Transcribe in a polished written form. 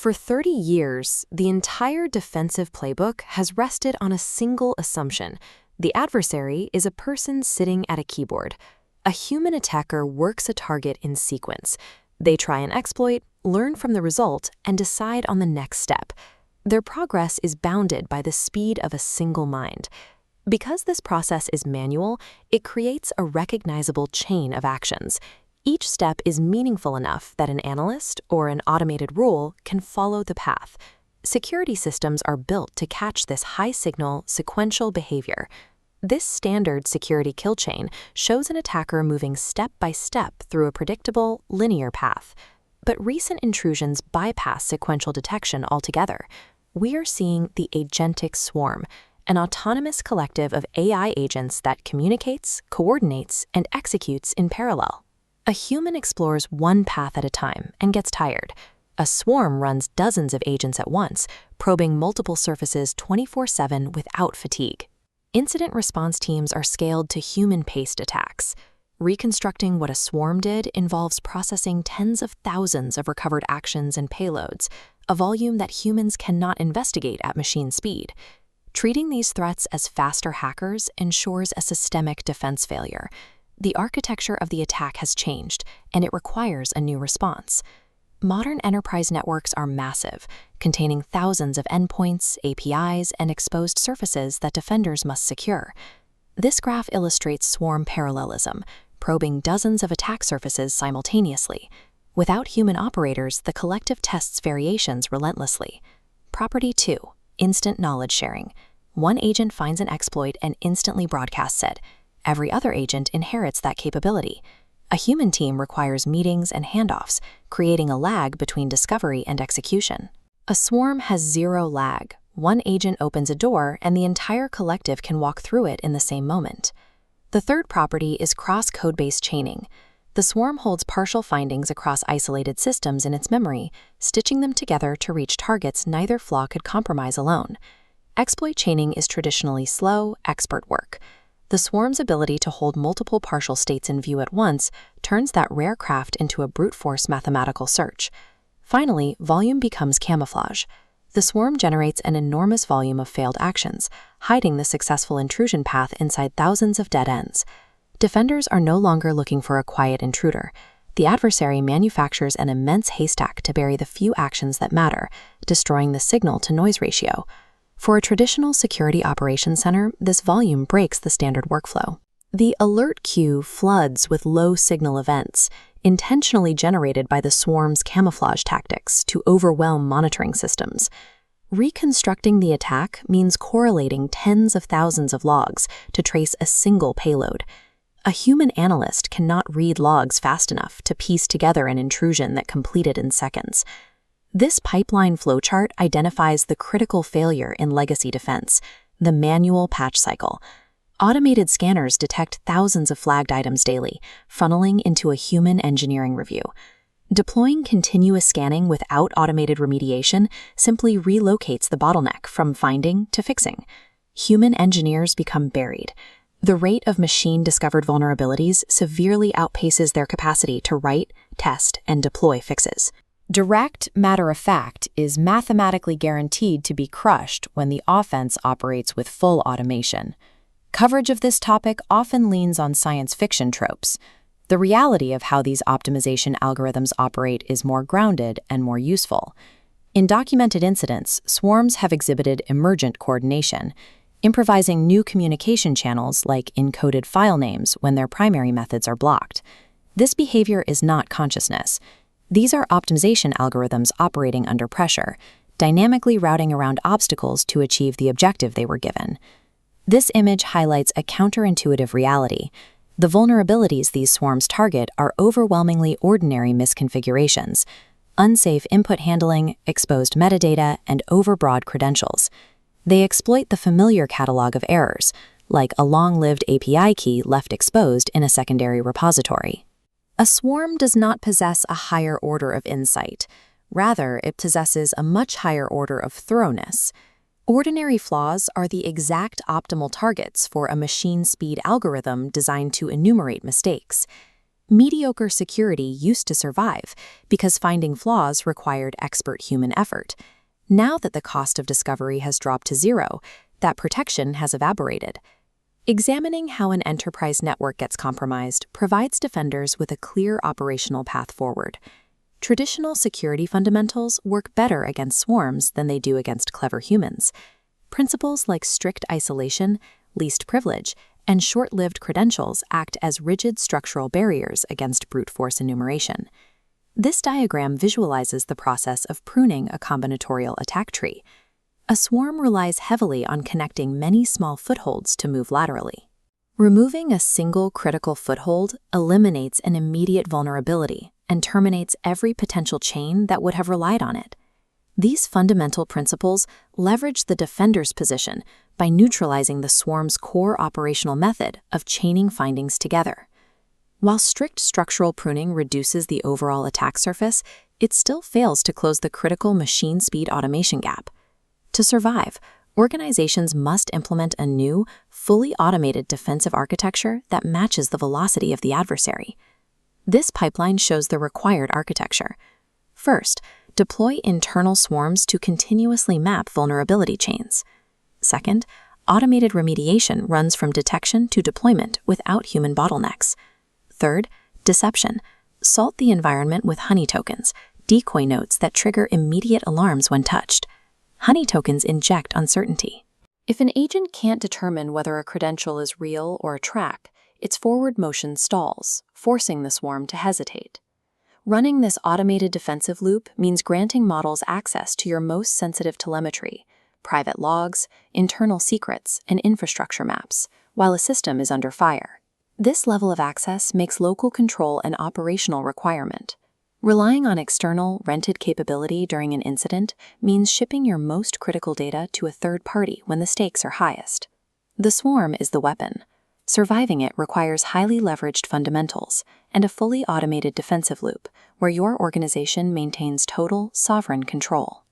For 30 years, the entire defensive playbook has rested on a single assumption. The adversary is a person sitting at a keyboard. A human attacker works a target in sequence. They try an exploit, learn from the result, and decide on the next step. Their progress is bounded by the speed of a single mind. Because this process is manual, it creates a recognizable chain of actions. Each step is meaningful enough that an analyst or an automated rule can follow the path. Security systems are built to catch this high-signal, sequential behavior. This standard security kill chain shows an attacker moving step by step through a predictable, linear path. But recent intrusions bypass sequential detection altogether. We are seeing the Agentic swarm, an autonomous collective of AI agents that communicates, coordinates, and executes in parallel. A human explores one path at a time and gets tired. A swarm runs dozens of agents at once, probing multiple surfaces 24/7 without fatigue. Incident response teams are scaled to human-paced attacks. Reconstructing what a swarm did involves processing tens of thousands of recovered actions and payloads, a volume that humans cannot investigate at machine speed. Treating these threats as faster hackers ensures a systemic defense failure. The architecture of the attack has changed, and it requires a new response. Modern enterprise networks are massive, containing thousands of endpoints, APIs, and exposed surfaces that defenders must secure. This graph illustrates swarm parallelism, probing dozens of attack surfaces simultaneously. Without human operators, the collective tests variations relentlessly. Property 2. Instant knowledge sharing. One agent finds an exploit and instantly broadcasts it. Every other agent inherits that capability. A human team requires meetings and handoffs, creating a lag between discovery and execution. A swarm has zero lag. One agent opens a door and the entire collective can walk through it in the same moment. The third property is cross-code-based chaining. The swarm holds partial findings across isolated systems in its memory, stitching them together to reach targets neither flaw could compromise alone. Exploit chaining is traditionally slow, expert work. The swarm's ability to hold multiple partial states in view at once turns that rare craft into a brute force mathematical search. Finally, volume becomes camouflage. The swarm generates an enormous volume of failed actions, hiding the successful intrusion path inside thousands of dead ends. Defenders are no longer looking for a quiet intruder. The adversary manufactures an immense haystack to bury the few actions that matter, destroying the signal-to-noise ratio. For a traditional security operations center, this volume breaks the standard workflow. The alert queue floods with low-signal events, intentionally generated by the swarm's camouflage tactics to overwhelm monitoring systems. Reconstructing the attack means correlating tens of thousands of logs to trace a single payload. A human analyst cannot read logs fast enough to piece together an intrusion that completed in seconds. This pipeline flowchart identifies the critical failure in legacy defense, the manual patch cycle. Automated scanners detect thousands of flagged items daily, funneling into a human engineering review. Deploying continuous scanning without automated remediation simply relocates the bottleneck from finding to fixing. Human engineers become buried. The rate of machine-discovered vulnerabilities severely outpaces their capacity to write, test, and deploy fixes. Direct matter of fact is mathematically guaranteed to be crushed when the offense operates with full automation. Coverage of this topic often leans on science fiction tropes. The reality of how these optimization algorithms operate is more grounded and more useful. In documented incidents, swarms have exhibited emergent coordination, improvising new communication channels like encoded file names when their primary methods are blocked. This behavior is not consciousness. These are optimization algorithms operating under pressure, dynamically routing around obstacles to achieve the objective they were given. This image highlights a counterintuitive reality. The vulnerabilities these swarms target are overwhelmingly ordinary misconfigurations: unsafe input handling, exposed metadata, and overbroad credentials. They exploit the familiar catalog of errors, like a long-lived API key left exposed in a secondary repository. A swarm does not possess a higher order of insight. Rather, it possesses a much higher order of thoroughness. Ordinary flaws are the exact optimal targets for a machine speed algorithm designed to enumerate mistakes. Mediocre security used to survive because finding flaws required expert human effort. Now that the cost of discovery has dropped to zero, that protection has evaporated. Examining how an enterprise network gets compromised provides defenders with a clear operational path forward. Traditional security fundamentals work better against swarms than they do against clever humans. Principles like strict isolation, least privilege, and short-lived credentials act as rigid structural barriers against brute force enumeration. This diagram visualizes the process of pruning a combinatorial attack tree. A swarm relies heavily on connecting many small footholds to move laterally. Removing a single critical foothold eliminates an immediate vulnerability and terminates every potential chain that would have relied on it. These fundamental principles leverage the defender's position by neutralizing the swarm's core operational method of chaining findings together. While strict structural pruning reduces the overall attack surface, it still fails to close the critical machine speed automation gap. To survive, organizations must implement a new, fully automated defensive architecture that matches the velocity of the adversary. This pipeline shows the required architecture. First, deploy internal swarms to continuously map vulnerability chains. Second, automated remediation runs from detection to deployment without human bottlenecks. Third, deception. Salt the environment with honey tokens, decoy notes that trigger immediate alarms when touched. Honey tokens inject uncertainty. If an agent can't determine whether a credential is real or a track, its forward motion stalls, forcing the swarm to hesitate. Running this automated defensive loop means granting models access to your most sensitive telemetry, private logs, internal secrets, and infrastructure maps, while a system is under fire. This level of access makes local control an operational requirement. Relying on external, rented capability during an incident means shipping your most critical data to a third party when the stakes are highest. The swarm is the weapon. Surviving it requires highly leveraged fundamentals and a fully automated defensive loop where your organization maintains total, sovereign control.